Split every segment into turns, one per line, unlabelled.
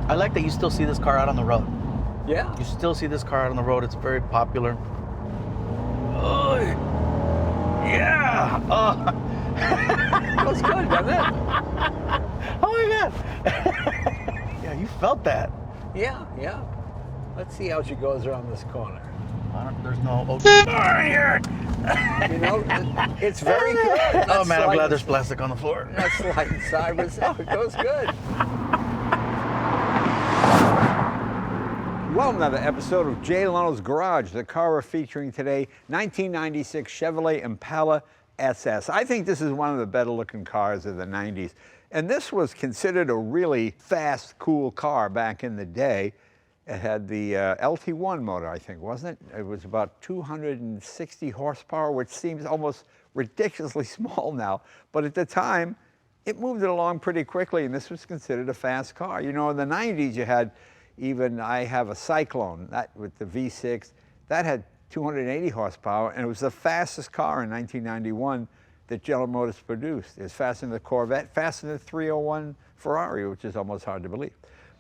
I like that you still see this car out on the road.
Yeah.
You still see this car out on the road. It's very popular. Oh, yeah. Oh.
Feels good, doesn't it?
Oh my God. Yeah, you felt that.
Yeah, yeah. Let's see how she goes around this corner.
There's no here.
You know, it's very good.
Oh man, I'm glad there's plastic on the floor.
Not sliding sideways. Oh, it goes good. Well, another episode of Jay Leno's Garage. The car we're featuring today, 1996 Chevrolet Impala SS. I think this is one of the better looking cars of the 90s. And this was considered a really fast, cool car back in the day. It had the LT1 motor, I think, wasn't it? It was about 260 horsepower, which seems almost ridiculously small now. But at the time, it moved it along pretty quickly, and this was considered a fast car. You know, in the 90s, you had I have a Cyclone, that with the V6, that had 280 horsepower, and it was the fastest car in 1991 that General Motors produced. It was faster than the Corvette, faster than the 301 Ferrari, which is almost hard to believe.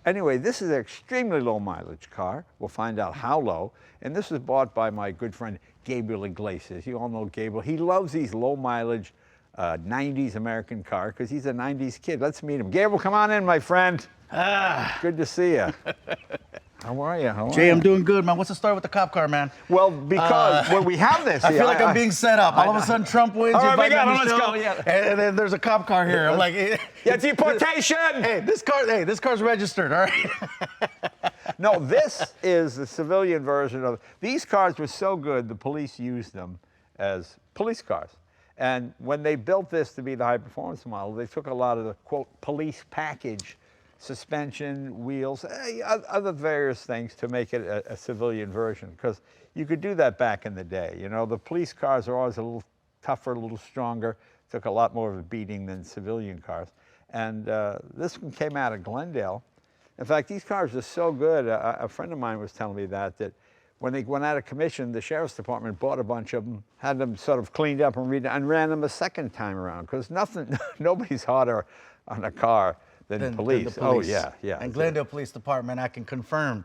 Anyway, this is an extremely low mileage car. We'll find out how low. And this was bought by my good friend, Gabriel Iglesias. You all know Gabriel. He loves these low mileage 90s American cars because he's a 90s kid. Let's meet him. Gabriel, come on in, my friend. Good to see you. How are you?
Jay, I'm doing good, man. What's the story with the cop car, man?
Well, because when we have this,
I feel like I'm being set up. All of a sudden, Trump wins.
All right,
let's go. Yeah. And then there's a cop car here. I'm like,
yeah, deportation.
Hey, this car's registered. All right.
No, this is the civilian version of these cars. Were so good, the police used them as police cars. And when they built this to be the high performance model, they took a lot of the quote police package. Suspension, wheels, other various things to make it a civilian version, because you could do that back in the day. You know, the police cars are always a little tougher, a little stronger, took a lot more of a beating than civilian cars. And this one came out of Glendale. In fact, these cars are so good, a friend of mine was telling me that when they went out of commission, the sheriff's department bought a bunch of them, had them sort of cleaned up and ran them a second time around, because nobody's harder on a car than police.
The police.
Oh, yeah, yeah.
And Glendale Police Department, I can confirm,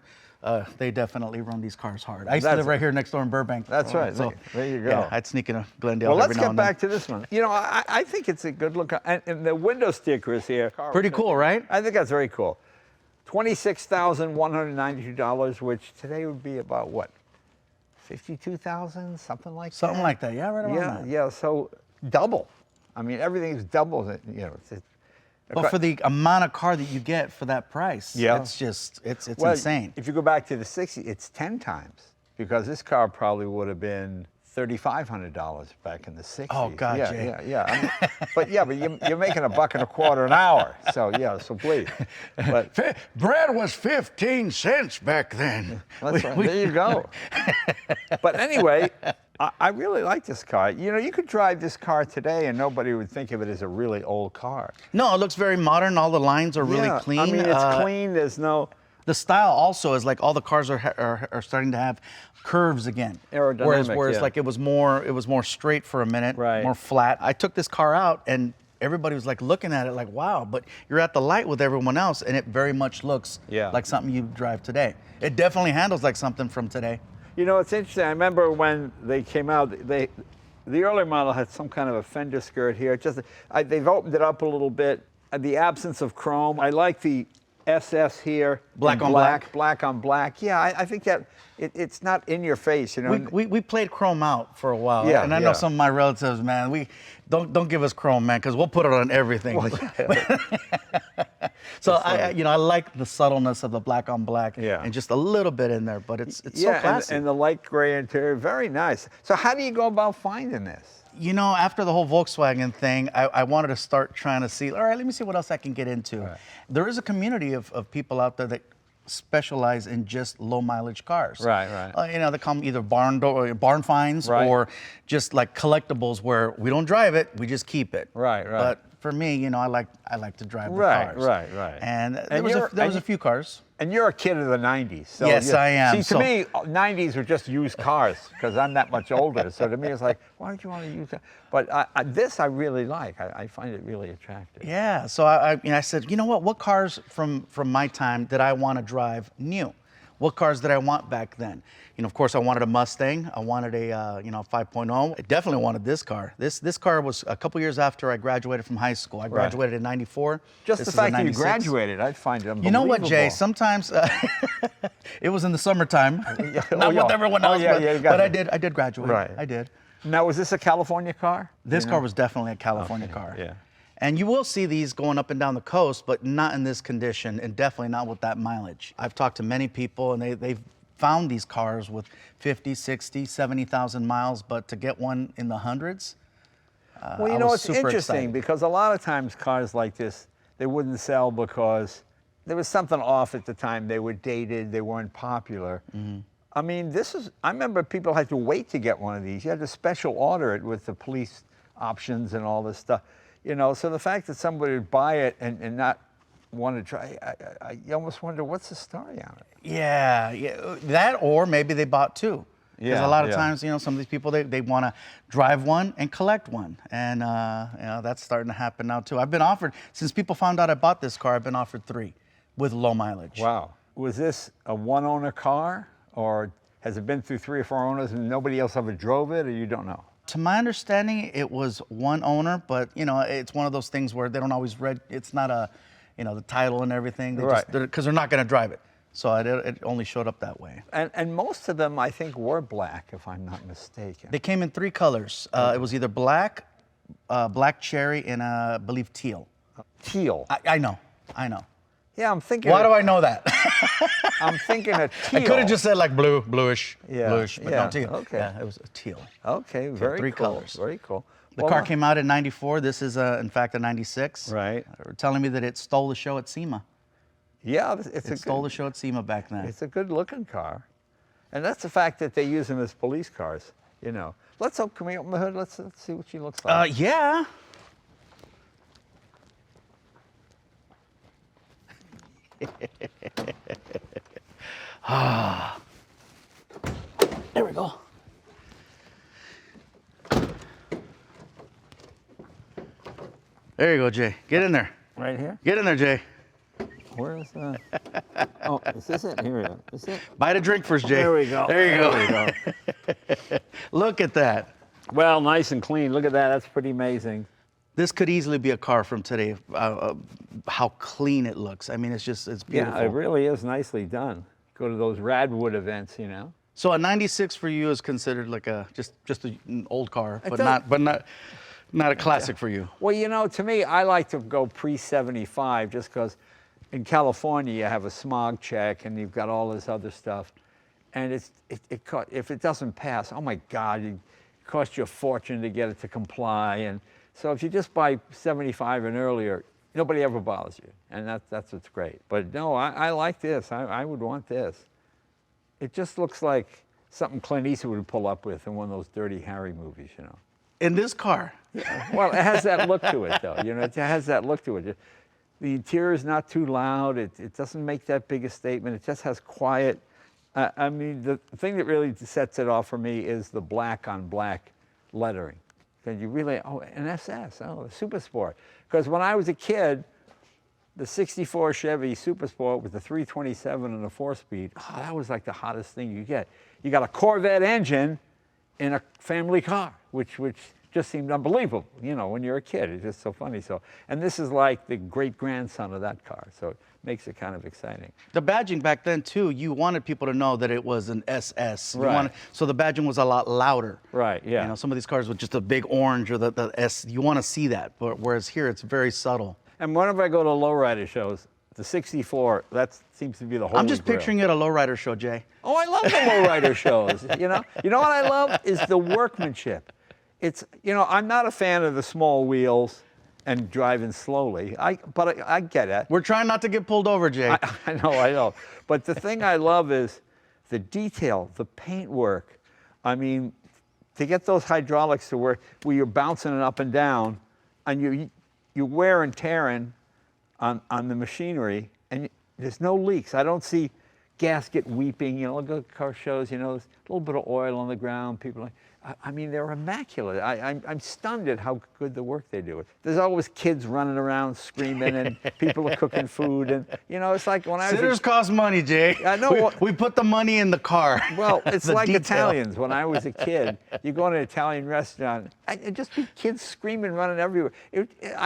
they definitely run these cars hard. I used to live right here next door in Burbank.
That's right. So there you go.
Yeah, I'd sneak in a Glendale.
Well, let's get back to this one. You know, I think it's a good look. And the window stickers here.
Pretty cool, right?
I think that's very cool. $26,192, which today would be about what? 52,000, something like that.
Something like that. Yeah, right around that.
Yeah. So double. I mean, everything's double. You know.
But for the amount of car that you get for that price, it's just, it's insane.
If you go back to the 60s, it's 10 times, because this car probably would have been $3,500 back in the 60s.
Oh, God, Jay.
Yeah. I mean, but you're making $1.25 an hour, so please. But
bread was 15 cents back then.
That's right. There you go. But anyway, I really like this car. You know, you could drive this car today and nobody would think of it as a really old car.
No, it looks very modern. All the lines are really clean.
I mean, it's clean. There's no...
The style also is like all the cars are starting to have curves again.
Aerodynamic,
Whereas like it was more straight for a minute,
right.
More flat. I took this car out and everybody was like looking at it like, wow, but you're at the light with everyone else and it very much looks like something you drive today. It definitely handles like something from today.
You know, it's interesting. I remember when they came out, the earlier model had some kind of a fender skirt here. They've opened it up a little bit. The absence of chrome. I like the SS here.
Black on black.
Black on black. Yeah, I think that it's not in your face, you know.
We played chrome out for a while.
Yeah,
and I know some of my relatives, man, we don't give us chrome, man, because we'll put it on everything.
Well,
so I like the subtleness of the black on black and just a little bit in there, but it's so classy.
And the light gray interior, very nice. So how do you go about finding this?
You know, after the whole Volkswagen thing, I wanted to start trying to see, all right, let me see what else I can get into. Right. There is a community of people out there that specialize in just low mileage cars.
Right.
You know, they call them either barn finds or just like collectibles where we don't drive it, we just keep it.
Right.
But for me, you know, I like to drive the cars.
Right.
And there was a few cars.
And you're a kid of the 90s. So
Yes, I am.
See, to me, 90s were just used cars because I'm that much older. So to me, it's like, why don't you want to use that? But this I really like. I find it really attractive.
Yeah. So I said, you know what cars from my time did I want to drive new? What cars did I want back then? Of course, I wanted a Mustang. I wanted a 5.0. I definitely wanted this car. This car was a couple years after I graduated from high school. I graduated in '94.
Just the fact that you graduated, I find it unbelievable.
You know what, Jay? Sometimes it was in the summertime, not with everyone else, but I did graduate.
Right.
I did.
Now, was this a California car?
This car was definitely a California car.
Yeah.
And you will see these going up and down the coast, but not in this condition, and definitely not with that mileage. I've talked to many people, and they've found these cars with 50, 60, 70,000 miles, but to get one in the hundreds,
well, you know, it's interesting because a lot of times cars like this, they wouldn't sell because there was something off at the time. They were dated, they weren't popular. I mean, I remember people had to wait to get one of these. You had to special order it with the police options and all this stuff. So the fact that somebody would buy it and not want to try, I almost wonder what's the story on it.
Yeah, that, or maybe they bought two. Because a lot of times, some of these people, they want to drive one and collect one. And, that's starting to happen now, too. I've been offered, since people found out I bought this car, I've been offered 3 with low mileage.
Wow. Was this a one-owner car, or has it been through 3 or 4 owners and nobody else ever drove it, or you don't know?
To my understanding, it was one owner, but, it's one of those things where they don't always it's not the title and everything. Because they're not going to drive it. So it only showed up that way.
And most of them, I think, were black, if I'm not mistaken.
They came in 3 colors. It was either black, black cherry, and I believe teal.
Teal?
I know.
Yeah, I'm thinking.
Why do I know that?
I'm thinking of teal.
I could have just said like bluish, but no, teal.
Okay.
Yeah, it was teal.
Okay, very
3
cool.
colors.
Very cool.
The car came out in '94. This is, in fact, a '96.
Right.
They were telling me that it stole the show at SEMA.
Yeah,
it stole the show at SEMA back then.
It's a good-looking car, and that's the fact that they use them as police cars. Can we open the hood? Let's see what she looks like.
Yeah. There we go. There you go, Jay. Get in there.
Right here?
Get in there, Jay.
Where is that? Oh, is this it? Here we go. Is it?
Buy a drink first, Jay.
There we go.
There you go.
There we go.
Look at that.
Well, nice and clean. Look at that. That's pretty amazing.
This could easily be a car from today. How clean it looks. I mean, it's beautiful.
Yeah, it really is nicely done. Go to those Radwood events,
So a '96 for you is considered like just an old car, but not a classic for you.
Well, to me, I like to go pre-75 just because in California you have a smog check and you've got all this other stuff, and if it doesn't pass, oh my God, it costs you a fortune to get it to comply. And so if you just buy 75 and earlier, nobody ever bothers you, and that's what's great. But no, I like this. I would want this. It just looks like something Clint Eastwood would pull up with in one of those Dirty Harry movies,
In this car.
Yeah. Well, it has that look to it, though. It has that look to it. The interior is not too loud. It doesn't make that big a statement. It just has quiet. I mean, the thing that really sets it off for me is the black on black lettering. And you really, an SS, a Super Sport. Because when I was a kid, the '64 Chevy Super Sport with the 327 and a 4-speed, that was like the hottest thing you get. You got a Corvette engine in a family car, which just seemed unbelievable, when you're a kid. It's just so funny. And this is like the great-grandson of that car, so it makes it kind of exciting.
The badging back then, too, you wanted people to know that it was an SS.
Right.
So the badging was a lot louder.
Right, yeah.
Some of these cars with just a big orange or the S, you want to see that, but whereas here it's very subtle.
And whenever I go to lowrider shows, the 64, that seems to be the holy
I'm just
grail.
picturing you at a lowrider show, Jay.
Oh, I love the lowrider shows. You know what I love is the workmanship. It's, I'm not a fan of the small wheels and driving slowly. But I get it.
We're trying not to get pulled over, Jay.
I know. But the thing I love is the detail, the paintwork. I mean, to get those hydraulics to work where you're bouncing it up and down, and you wear and tearing on the machinery, and There's no leaks. I don't see gasket weeping. You know, look at car shows, you know, there's a little bit of oil on the ground. People are like, I mean, they're immaculate. I'm stunned at how good the work they do. There's always kids running around screaming, and people are cooking food, and you know, it's like when I was.
Sitters cost money, Jay.
I know.
We put the money in the car.
Well, it's like
detail.
Italians. When I was a kid, you go in an Italian restaurant, and just be kids screaming, running everywhere.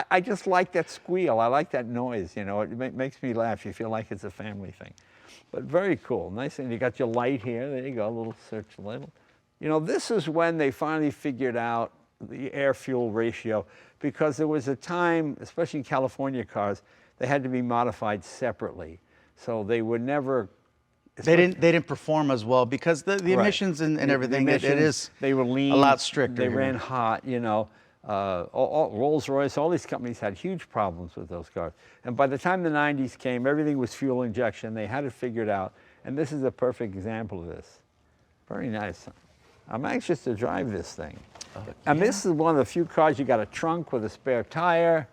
I just like that squeal. I like that noise. You know, it makes me laugh. You feel like it's a family thing. But very cool, nice. And you got your light here. There you go, a little searchlight. You know, this is when they finally figured out the air-fuel ratio, because there was a time, especially in California cars, they had to be modified separately. So they would never.
They didn't perform as well because the emissions and everything.
They were lean.
A lot stricter.
They ran hot. You know, Rolls-Royce, all these companies had huge problems with those cars. And by the time the 90s came, everything was fuel injection. They had it figured out. And this is a perfect example of this. Very nice. I'm anxious to drive this thing. And this is one of the few cars you got a trunk with a spare tire.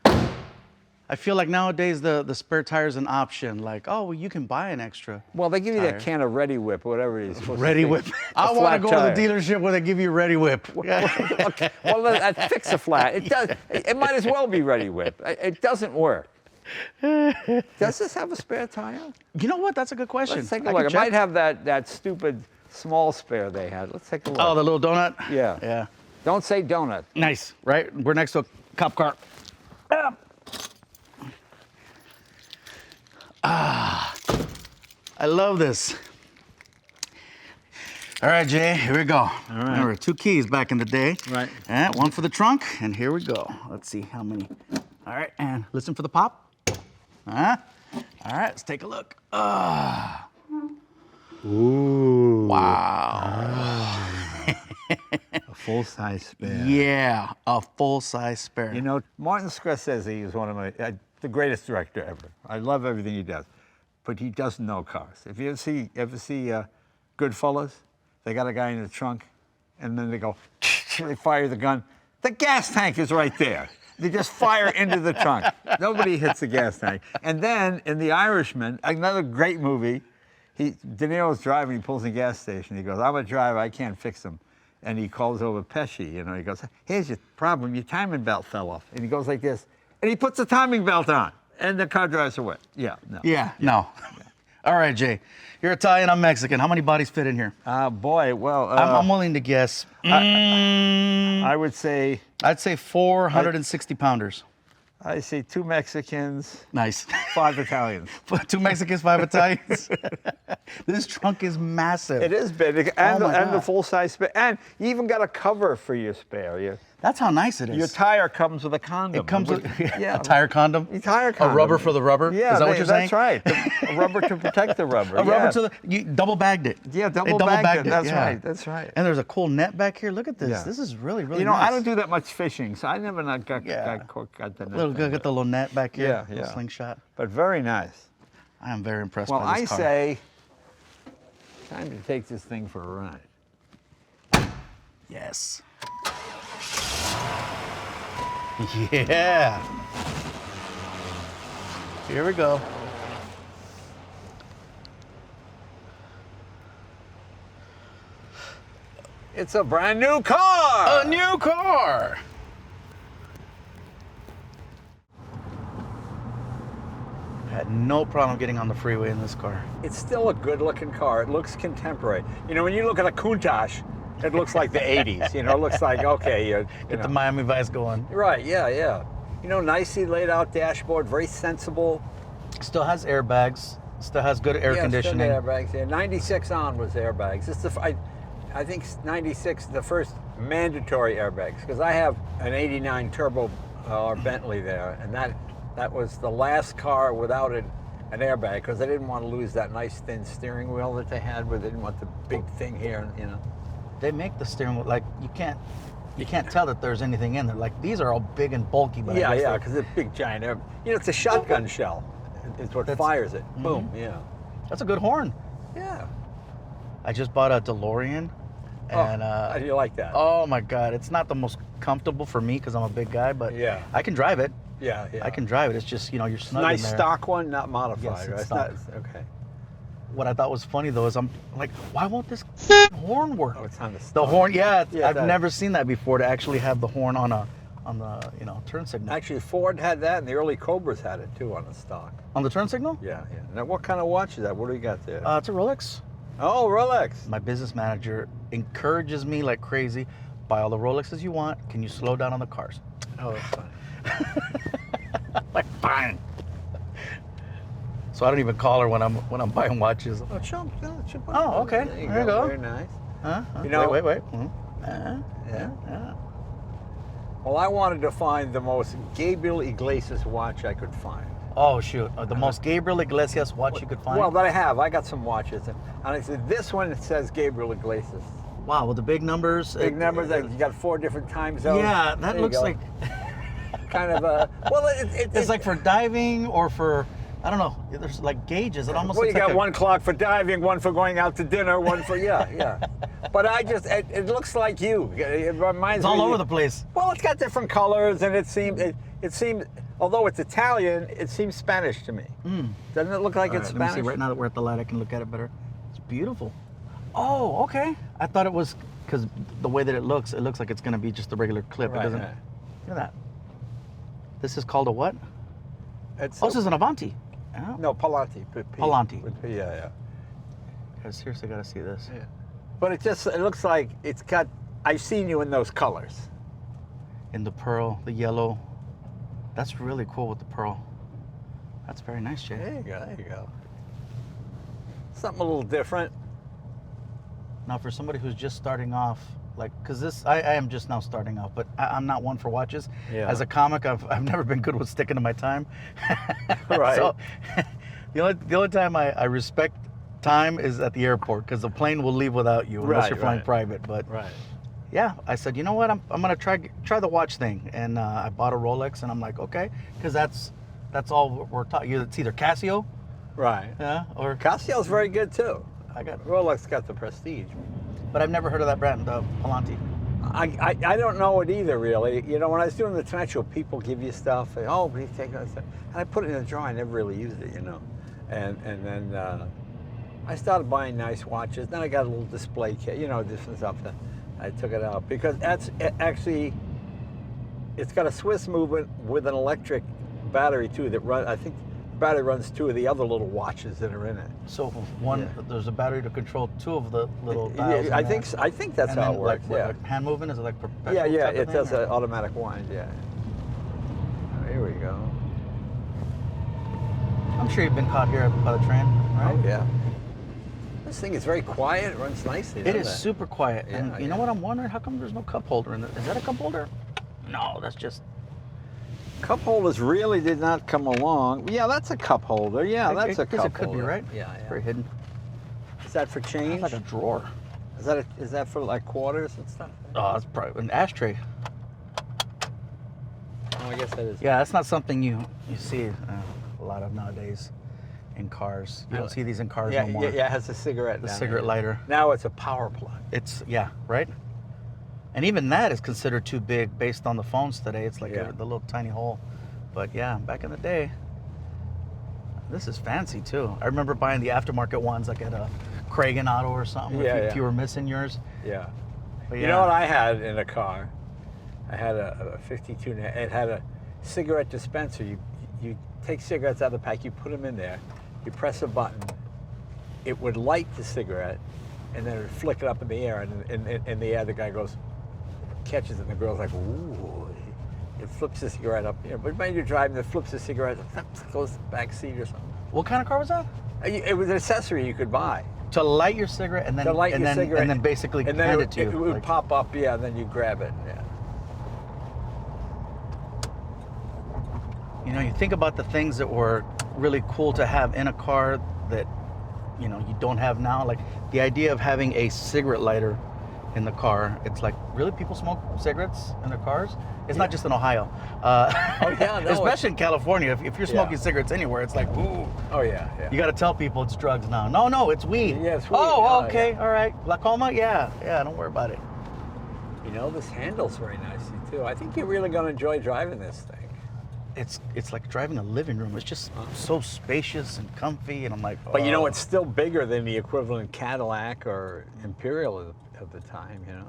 I feel like nowadays the spare tire is an option. Like, oh, well, you can buy an extra.
Well, they give you
tire.
that can of Ready Whip, or whatever it is.
Ready Whip. I want to go to the dealership where they give you Ready Whip.
Okay. Well, that fix a flat. It does. It might as well be Ready Whip. It doesn't work. Does this have a spare tire?
You know what? That's a good question.
Let's take a look. It might have that stupid small spare they had. Let's take a look.
Oh, the little donut?
Yeah.
Yeah.
Don't say donut.
Nice, right? We're next to a cop car. I love this. All right, Jay, here we go. All right. Remember, 2 keys back in the day.
Right.
And 1 for the trunk, and here we go. Let's see how many. All right, and listen for the pop. All right, let's take a look.
Ooh.
Wow.
A full-size spare.
Yeah, a full-size spare.
You know, Martin Scorsese is one of my, the greatest director ever. I love everything he does, but he doesn't know cars. If you ever see Goodfellas, they got a guy in the trunk, and then they go, they fire the gun. The gas tank is right there. They just fire into the trunk. Nobody hits the gas tank. And then in The Irishman, another great movie, De Niro's driving, he pulls in a gas station. He goes, I'm a driver, I can't fix them. And he calls over Pesci, you know, he goes, here's your problem, your timing belt fell off. And he goes like this, and he puts the timing belt on, and the car drives away. Yeah, no.
Yeah, no. All right, Jay, you're Italian, I'm Mexican. How many bodies fit in here?
Boy, well.
I'm willing to guess.
I would say.
I'd say 460 pounders.
I say 2 Mexicans.
Nice.
5 Italians.
2 Mexicans, 5 Italians. This trunk is massive.
It is big, and the full-size spare. And you even got a cover for your spare.
That's how nice it is.
Your tire comes with a condom.
It comes with a tire condom?
A tire condom.
A rubber for the rubber?
Yeah,
is that what you're saying?
That's right. A rubber to protect the rubber.
Rubber to you double bagged it.
Yeah, double bagged it. That's right. That's right.
And there's a cool net back here. Look at this.
Yeah.
This is really, really
nice. You know,
nice.
I don't do that much fishing, so I never got the net.
Got the little net back here.
Yeah.
Slingshot.
But very nice.
I am very impressed
by
this car.
Well, I say, time to take this thing for a ride.
Yes. Yeah. Here we go.
It's a brand new car!
A new car! I had no problem getting on the freeway in this car.
It's still a good-looking car. It looks contemporary. You know, when you look at a Countach, it looks like the 80s. You know, it looks like, okay,
Get the Miami Vice going.
Right, yeah. You know, nicely laid out dashboard, very sensible.
Still has airbags. Still has good air conditioning.
Still got airbags. Yeah, 96 on was airbags. It's I think 96 the first mandatory airbags, because I have an 89 turbo Bentley there, and that was the last car without an airbag, because I didn't want to lose that nice thin steering wheel that they had, but they didn't want the big thing here, you know.
They make the steering wheel like you can't tell that there's anything in there. Like these are all big and bulky, but
yeah, because it's a big giant air. You know, it's a shotgun shell. It's what fires it.
Mm-hmm.
Boom. Yeah.
That's a good horn.
Yeah.
I just bought a DeLorean, and
how do you like that?
Oh my God, it's not the most comfortable for me because I'm a big guy, but
yeah,
I can drive it.
Yeah, yeah.
I can drive it. It's just, you know, you're snug
Nice
in there.
stock one, not modified,
Yes,
right?
it's stock.
Okay.
What I thought was funny though is I'm like, why won't this horn work?
Oh, it's on the
The
stock.
horn, yeah,
Yeah,
I've
that-
never seen that before, to actually have the horn on the you know, turn signal.
Actually, Ford had that, and the early Cobras had it too on the stock.
On the turn signal?
Yeah, yeah. Now, what kind of watch is that? What do you got there?
It's a Rolex.
Oh, Rolex.
My business manager encourages me like crazy. Buy all the Rolexes you want. Can you slow down on the cars?
Oh, that's funny.
Like, fine. So I don't even call her when I'm buying watches.
Oh, chump.
Oh, okay.
There you
There you go.
Very nice.
You
You know-
wait.
Yeah.
Yeah.
Well, I wanted to find the most Gabriel Iglesias watch I could find.
Oh shoot! The most Gabriel Iglesias watch you could find.
Well, that I have. I got some watches, and I said this one says Gabriel Iglesias.
Wow, with the big numbers.
Big numbers. You got 4 different time zones.
Yeah, that
There you
looks
go.
like
kind of a. Well,
it's like for diving or for, I don't know. There's like gauges. It almost
Well, you
looks like
got one clock for diving, one for going out to dinner, one for yeah. But it looks like you. It reminds
It's
me.
all over the place.
Well, it's got different colors, and it seemed, although it's Italian, it seems Spanish to me. Doesn't it look like it's
Let me see.
Spanish?
Right now that we're at the light, I can look at it better. It's beautiful. Oh, okay. I thought it was because the way that it looks like it's going to be just a regular clip.
Right,
It doesn't.
right.
Look at that. This is called a what?
It's
Oh, this is an Avanti. Oh.
no Pallanti.
Pallanti.
With P, yeah.
I seriously got to see this.
Yeah. But it looks like it's got. I've seen you in those colors.
In the pearl, the yellow. That's really cool with the pearl. That's very nice, Jay.
There you go. There you go. Something a little different.
Now, for somebody who's just starting off, like, because I am just now starting off, but I'm not one for watches.
Yeah.
As a comic, I've never been good with sticking to my time.
Right.
So, the only time I respect time is at the airport, because the plane will leave without you unless
Right,
you're flying
right.
private. But
Right.
yeah, I said, you know what, I'm gonna try the watch thing, and I bought a Rolex, and I'm like, okay, because that's all we're taught. It's either Casio,
Right.
yeah, or
Casio's very good too.
I got,
Rolex got the prestige.
but I've never heard of that brand, the Pallanti.
I don't know it either, really. You know, when I was doing the Tonight Show, people give you stuff. And, oh, please take that stuff. And I put it in a drawer. I never really used it, you know. And then I started buying nice watches. Then I got a little display case, you know, different stuff. I took it out because actually, it's got a Swiss movement with an electric battery too that run. I think the battery runs 2 of the other little watches that are in it.
So one,
Yeah.
there's a battery to control 2 of the little dials.
Yeah,
in there.
I think that's
And
how
then,
it works.
Like,
yeah.
like hand movement, is it like perpetual
Yeah,
type of
it
thing,
does
or-
an automatic wind, yeah. Oh, here we go.
I'm sure you've been caught here by the train, right?
Oh, yeah. This thing is very quiet, it runs nicely.
It
doesn't
is super quiet.
Yeah,
And you know
yeah.
what I'm wondering? How come there's no cup holder in it? Is that a cup holder? No, that's just.
Cup holders really did not come along. Yeah, that's a cup holder. Yeah, that's a
I guess
cup
it could
holder.
be, right?
Yeah,
It's
yeah.
very hidden.
Is that for change?
It's like a drawer.
Is that for like quarters and stuff?
Oh, it's probably an ashtray.
Oh, I guess that is.
Yeah, that's not something you see a lot of nowadays in cars. You don't see these in cars
Yeah,
no more.
yeah, it has a cigarette.
The
down
cigarette
there.
lighter.
Now it's a power plug.
It's, yeah, right? And even that is considered too big based on the phones today. It's like
Yeah.
the little tiny hole. But yeah, back in the day, this is fancy too. I remember buying the aftermarket ones like at a Kragen Auto or something
Yeah,
if
yeah.
you were missing yours.
Yeah.
But
You know what I had in a car? I had a 52. It had a cigarette dispenser. You take cigarettes out of the pack, you put them in there, you press a button, it would light the cigarette, and then it would flick it up in the air, and in the air the guy goes, catches it, and the girl's like, ooh. It flips the cigarette up. You know, but when you're driving, it flips the cigarette, goes to the back seat or something.
What kind of car was that?
It was an accessory you could buy.
To light your cigarette and then
To light
and
your
then
cigarette,
and then basically
and
hand
then
it to you.
It would
like-
pop up, yeah, and then you grab it. Yeah.
You know, you think about the things that were really cool to have in a car that, you know, you don't have now. Like the idea of having a cigarette lighter in the car. It's like, really, people smoke cigarettes in their cars? It's not just in Ohio.
yeah, no,
especially in California. If you're smoking
Yeah.
cigarettes anywhere, it's like, ooh.
Oh yeah, yeah.
You got to tell people it's drugs now. No, it's weed.
Yeah, it's weed.
Oh,
Yeah,
okay, all right. Glaucoma? Yeah, don't worry about it.
You know, this handles very nicely too. I think you're really going to enjoy driving this thing.
it's like driving a living room. It's just so spacious and comfy, and I'm like,
But you know,
oh.
it's still bigger than the equivalent Cadillac or Imperial of the time, you know?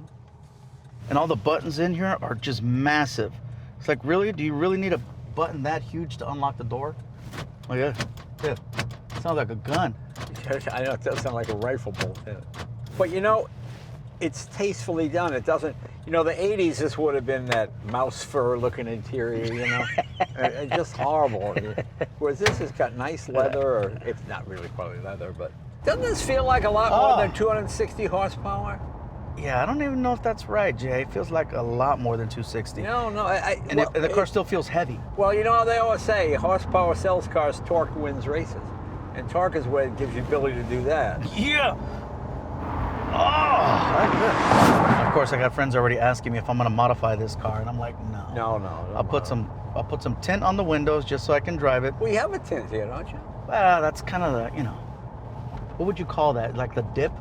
And all the buttons in here are just massive. It's like, really? Do you really need a button that huge to unlock the door? Oh yeah, yeah. Sounds like a gun.
I know, it does sound like a rifle bolt. Yeah. But you know, it's tastefully done. It doesn't, you know, the 80s, this would have been that mouse fur looking interior, you know? Just horrible. Whereas this has got nice leather, or it's not really quality leather, but doesn't this feel like a lot more than 260 horsepower?
Yeah, I don't even know if that's right, Jay. It feels like a lot more than 260.
No.
And the car still feels heavy.
Well, you know how they always say, horsepower sells cars, torque wins races. And torque is what gives you the ability to do that.
Yeah. Oh, of course, I got friends already asking me if I'm gonna modify this car, and I'm like, no.
No.
I'll put some tint on the windows just so I can drive it.
Well, you have a tint here, don't you?
Well, that's kind of the, you know, what would you call that? Like the dip?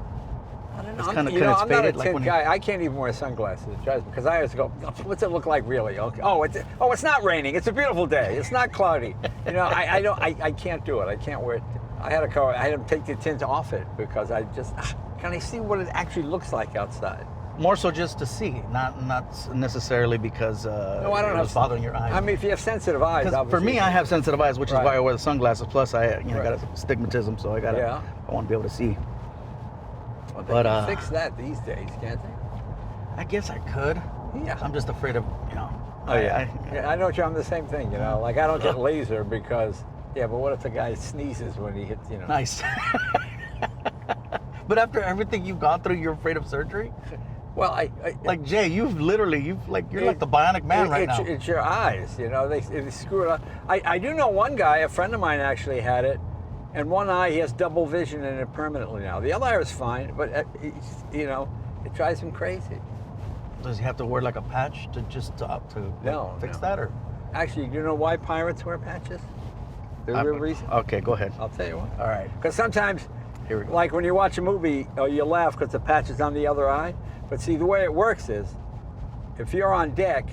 I don't know.
It's kind of
I'm not a
faded,
tint
like
guy. I can't even wear sunglasses. It drives me, because I always go, what's it look like really? Okay. Oh, it's not raining. It's a beautiful day. It's not cloudy. You know, I can't do it. I can't wear it. I had a car. I had to take the tint off it because I just can I see what it actually looks like outside.
More so just to see, not necessarily because
No, I don't
it was bothering your eyes.
I mean, if you have sensitive eyes,
Because for
obviously.
me, I have sensitive eyes, which is
Right.
why I wear the sunglasses. Plus, I
Right.
got astigmatism, so I
Yeah.
want to be able to see.
Well,
But,
they can fix that these days, can't they?
I guess I could.
Yeah.
I'm just afraid of, you know.
Oh yeah. I know I'm the same thing. You know, like I don't get laser because. Yeah, but what if the guy sneezes when he hits, you know?
Nice. But after everything you've gone through, you're afraid of surgery?
Well,
Like Jay, you're like the bionic man right now.
It's your eyes, you know. They screw it up. I do know one guy, a friend of mine actually had it, and one eye he has double vision in it permanently now. The other eye is fine, but you know, it drives him crazy.
Does he have to wear like a patch to fix that, or?
Actually, do you know why pirates wear patches? The real reason?
Okay, go ahead.
I'll tell you what.
All right.
Because sometimes,
Here we go.
like when you watch a movie, you laugh because the patch is on the other eye. But see, the way it works is, if you're on deck,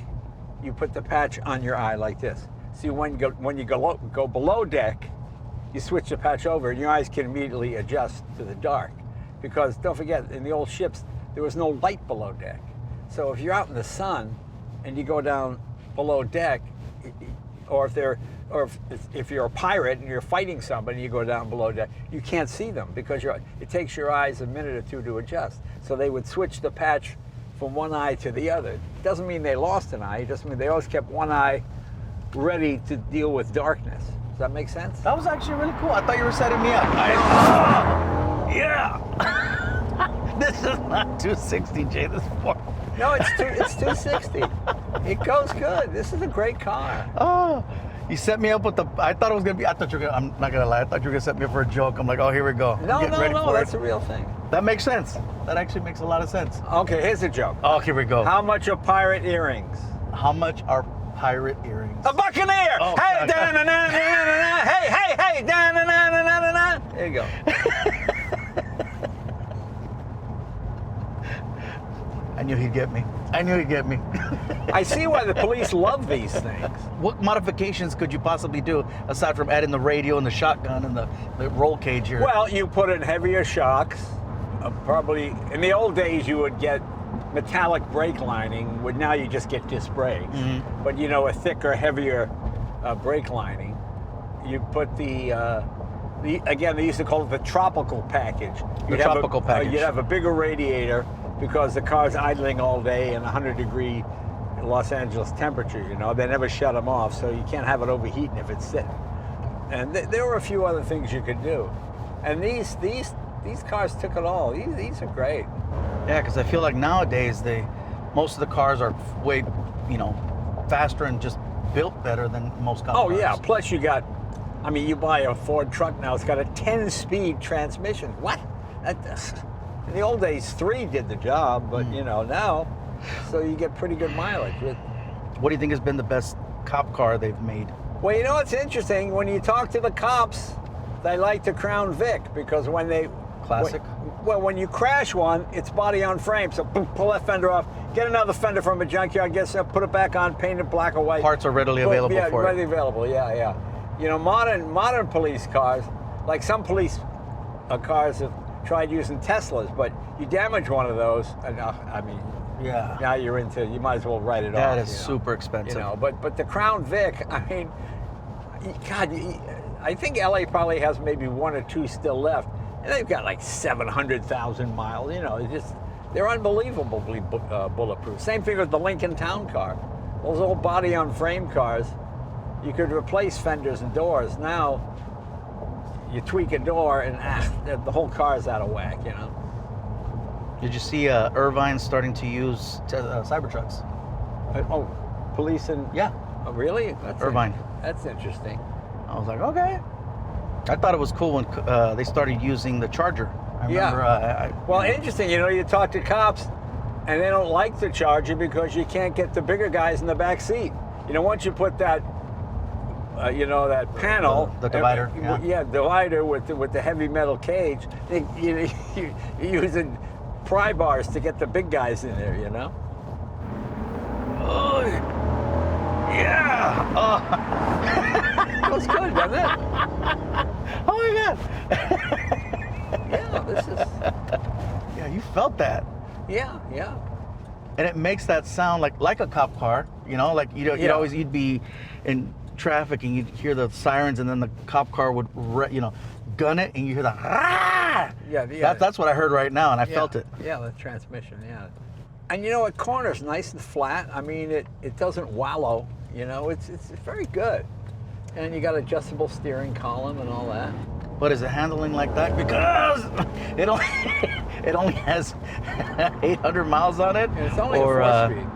you put the patch on your eye like this. See, when you go below deck, you switch the patch over, and your eyes can immediately adjust to the dark. Because don't forget, in the old ships, there was no light below deck. So if you're out in the sun and you go down below deck, or if you're a pirate and you're fighting somebody and you go down below deck, you can't see them because it takes your eyes a minute or two to adjust. So they would switch the patch from one eye to the other. It doesn't mean they lost an eye, it just means they always kept one eye ready to deal with darkness. Does that make sense?
That was actually really cool. I thought you were setting me up. Yeah. This is not 260, Jay. This is 4.
No, it's 260. It goes good. This is a great car.
Oh, you set me up with I thought it was gonna be. I'm not gonna lie. I thought you were gonna set me up for a joke. I'm like, oh, here we go.
No, that's a real thing.
That makes sense. That actually makes a lot of sense.
Okay, here's a joke.
Oh, here we go.
How much are pirate earrings?
How much are pirate earrings?
A buccaneer!
Oh,
Hey,
God.
da-na-na-na-na-na-na. Hey, da-na-na-na-na-na-na. There you go.
I knew he'd get me.
I see why the police love these things.
What modifications could you possibly do aside from adding the radio and the shotgun and the roll cage here?
Well, you put in heavier shocks. Probably, in the old days, you would get metallic brake lining. Now you just get disc brakes.
Mm-hmm.
But you know, a thicker, heavier brake lining. You put again, they used to call it the tropical package. You'd have a bigger radiator because the car's idling all day in 100-degree Los Angeles temperature. You know, they never shut them off, so you can't have it overheating if it's sitting. And there were a few other things you could do. And these cars took it all. These are great.
Yeah, because I feel like nowadays most of the cars are way, faster and just built better than most cars.
Oh yeah. Plus you buy a Ford truck now. It's got a 10-speed transmission. What? In the old days, 3 did the job, but now, so you get pretty good mileage.
What do you think has been the best cop car they've made?
Well, it's interesting. When you talk to the cops, they like the Crown Vic because when they...
Classic?
Well, when you crash one, it's body on frame, so boom, pull that fender off, get another fender from a junkyard, put it back on, paint it black or white.
Parts are readily available
yeah,
for
readily
it.
available, yeah. You know, modern police cars, like some police cars have tried using Teslas, but you damage one of those, and I mean,
Yeah.
now you might as well write it off.
That is super expensive.
You know, but the Crown Vic, I mean, God, I think LA probably has maybe one or two still left, and they've got like 700,000 miles. You know, they're unbelievably bulletproof. Same thing with the Lincoln Town Car. Those old body-on-frame cars, you could replace fenders and doors. Now, you tweak a door and the whole car is out of whack. You know.
Did you see Irvine starting to use Cybertrucks?
Oh, police and
Yeah.
Oh, really?
Irvine.
That's interesting.
I was like, okay. I thought it was cool when they started using the Charger. I remember.
Well, interesting. You know, you talk to cops, and they don't like the Charger because you can't get the bigger guys in the back seat. You know, once you put that, that panel,
the divider,
divider with the heavy metal cage, you're using pry bars to get the big guys in there. You know.
Oh, yeah.
That was good, doesn't it?
Oh my God.
Yeah, this is.
Yeah, you felt that.
Yeah.
And it makes that sound like a cop car, you know, like you'd be in traffic and you'd hear the sirens, and then the cop car would gun it, and you hear the ah!
Yeah.
That's what I heard right now, and I felt it.
Yeah, the transmission, yeah. And you know, it corners nice and flat. I mean, it doesn't wallow. You know, it's very good. And you got adjustable steering column and all that.
But is it handling like that? Because it only has 800 miles on it.
And it's only a 4-speed.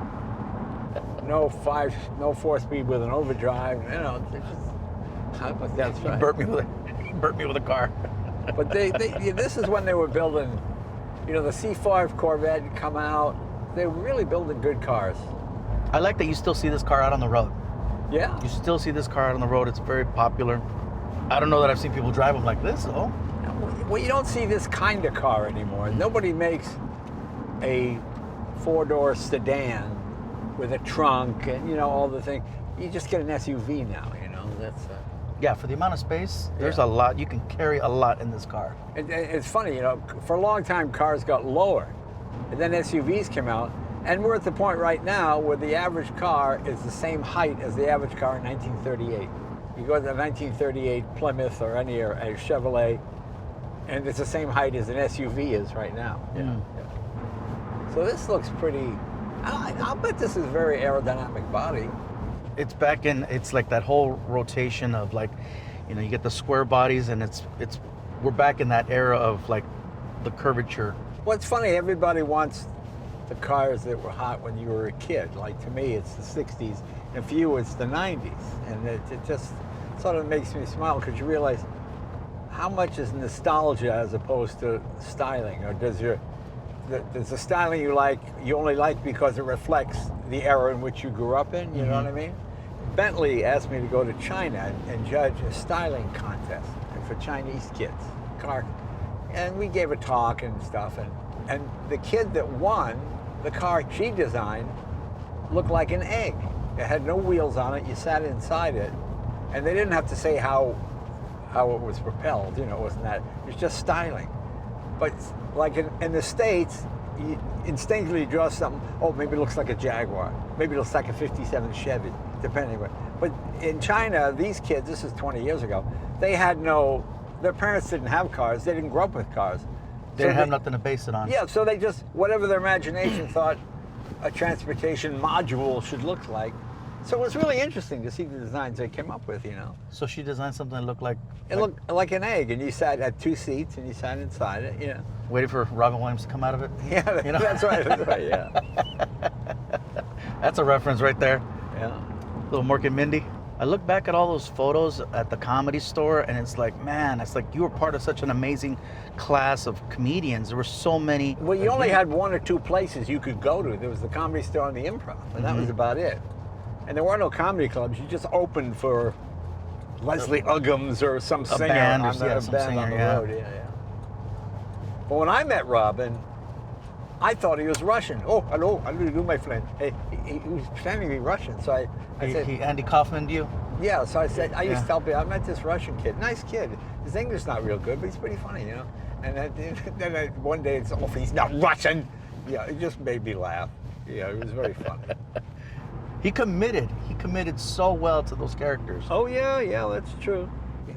No 4-speed with an overdrive. You know, that's right.
Burnt me with a car.
But this is when they were building, the C5 Corvette had come out. They were really building good cars.
I like that you still see this car out on the road.
Yeah.
You still see this car out on the road. It's very popular. I don't know that I've seen people drive them like this, though.
Well, you don't see this kind of car anymore. Nobody makes a 4-door sedan with a trunk and, all the things. You just get an SUV now, that's...
Yeah, for the amount of space, there's a lot. You can carry a lot in this car.
It's funny, for a long time, cars got lower. And then SUVs came out. And we're at the point right now where the average car is the same height as the average car in 1938. You go to the 1938 Plymouth or a Chevrolet, and it's the same height as an SUV is right now. Yeah. So this looks pretty. I'll bet this is a very aerodynamic body.
It's back in. It's like that whole rotation of you get the square bodies, and we're back in that era of like the curvature.
Well, it's funny. Everybody wants the cars that were hot when you were a kid. Like, to me, it's the 60s, and for you, it's the 90s. And it just sort of makes me smile, because you realize how much is nostalgia as opposed to styling. Or does the styling you only like because it reflects the era in which you grew up in? You know what I mean? Bentley asked me to go to China and judge a styling contest for Chinese kids, and we gave a talk and stuff, and the kid that won, the car she designed, looked like an egg. It had no wheels on it. You sat inside it, and they didn't have to say how it was propelled. It wasn't that. It was just styling. But like in the States, you instinctively draw something. Oh, maybe it looks like a Jaguar. Maybe it looks like a '57 Chevy, depending. But in China, these kids, this is 20 years ago, they had their parents didn't have cars. They didn't grow up with cars.
They didn't have nothing to base it on.
Yeah, so they just, whatever their imagination thought a transportation module should look like. So it was really interesting to see the designs they came up with,
So she designed something that looked like...
It looked like an egg, and you had 2 seats, and you sat inside it,
Waiting for Robin Williams to come out of it?
Yeah, that's right, yeah.
That's a reference right there.
Yeah.
Little Mork and Mindy. I look back at all those photos at the Comedy Store, and it's like, man, it's like you were part of such an amazing class of comedians. There were so many.
Well, you only had 1 or 2 places you could go to. There was the Comedy Store and the Improv, and that was about it. And there were no comedy clubs. You just opened for Leslie Uggams or some singer on the road. Yeah. But when I met Robin, I thought he was Russian. Oh, hello, how do you do, my friend? Hey, he was pretending to be Russian. So I said,
Andy Kaufman'd you?
yeah. So I said, I used to tell people, I met this Russian kid, nice kid. His English not real good, but he's pretty funny, you know. And then one day it's, oh, he's not Russian. Yeah, it just made me laugh. Yeah, it was very funny.
He committed so well to those characters.
Oh yeah, that's true. Yeah,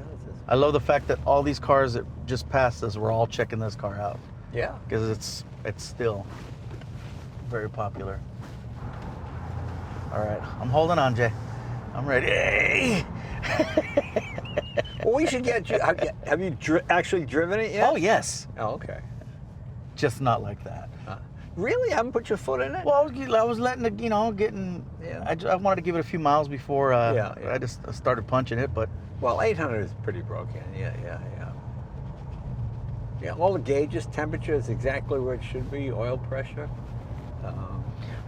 I love the fact that all these cars that just passed us, we're all checking this car out.
yeah.
Because it's still very popular. All right, I'm holding on, Jay. I'm ready.
Well, we should get you. Have you actually driven it yet?
Oh yes.
Oh, okay.
Just not like that.
Really? Haven't put your foot in it?
Well, I was letting it, getting.
Yeah.
I wanted to give it a few miles before
Yeah.
I just started punching it, but
Well, 800 is pretty broken. Yeah. Yeah, all the gauges, temperature is exactly where it should be, oil pressure.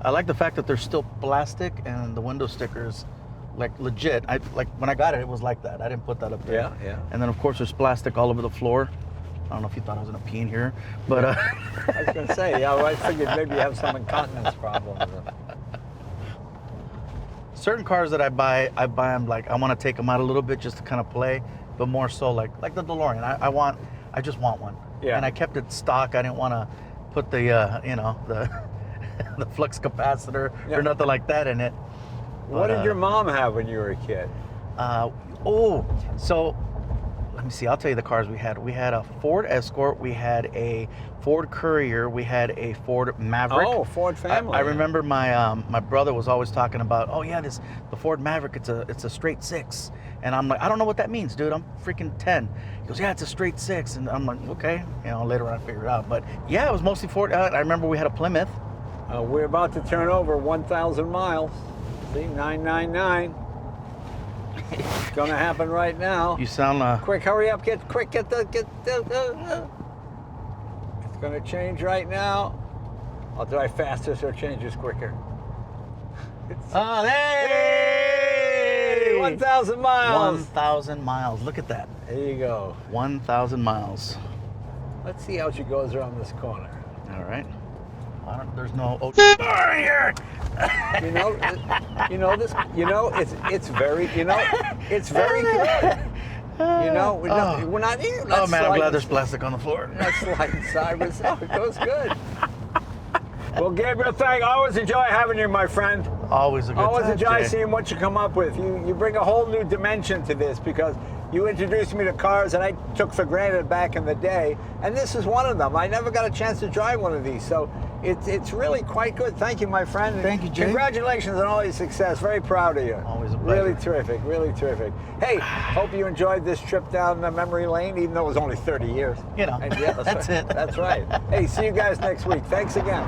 I like the fact that there's still plastic and the window stickers, like legit. When I got it, it was like that. I didn't put that up there.
Yeah.
And then of course there's plastic all over the floor. I don't know if you thought I was gonna pee in here, but
I was going to say, yeah, well, I figured maybe you have some incontinence problems.
certain cars that I buy them like I want to take them out a little bit just to kind of play, but more so like the DeLorean. I just want one.
Yeah.
And I kept it stock. I didn't want to put the the flux capacitor or nothing like that in it.
What did your mom have when you were a kid?
So let me see. I'll tell you the cars we had. We had a Ford Escort. We had a Ford Courier. We had a Ford Maverick.
Oh, Ford family.
I remember my brother was always talking about, oh yeah, the Ford Maverick. It's a straight 6, and I'm like, I don't know what that means, dude. I'm freaking 10. He goes, yeah, it's a straight 6, and I'm like, okay. Later on I figured it out, but yeah, it was mostly Ford. I remember we had a Plymouth.
We're about to turn over 1,000 miles. See, 999. It's gonna happen right now.
You sound
Quick, hurry up! Get the. It's gonna change right now. I'll drive faster so it changes quicker.
Hey!
1,000 miles.
1,000 miles. Look at that.
There you go.
1,000 miles.
Let's see how she goes around this corner.
All right. There's no here.
It's very good. We're not even.
Oh man, I'm glad there's plastic on the floor.
Not sliding sideways. Oh, it goes good. Well, Gabriel, always enjoy having you, my friend.
Always a good
Always
time,
enjoy
Jay.
seeing what you come up with. You bring a whole new dimension to this because you introduced me to cars that I took for granted back in the day, and this is one of them. I never got a chance to drive one of these, so it's really quite good. Thank you, my friend.
Thank you, Jay.
Congratulations on all your success. Very proud of you.
Always a pleasure.
Really terrific, really terrific. Hey, hope you enjoyed this trip down the memory lane, even though it was only 30 years.
And yeah,
that's
it.
That's right. Hey, see you guys next week. Thanks again.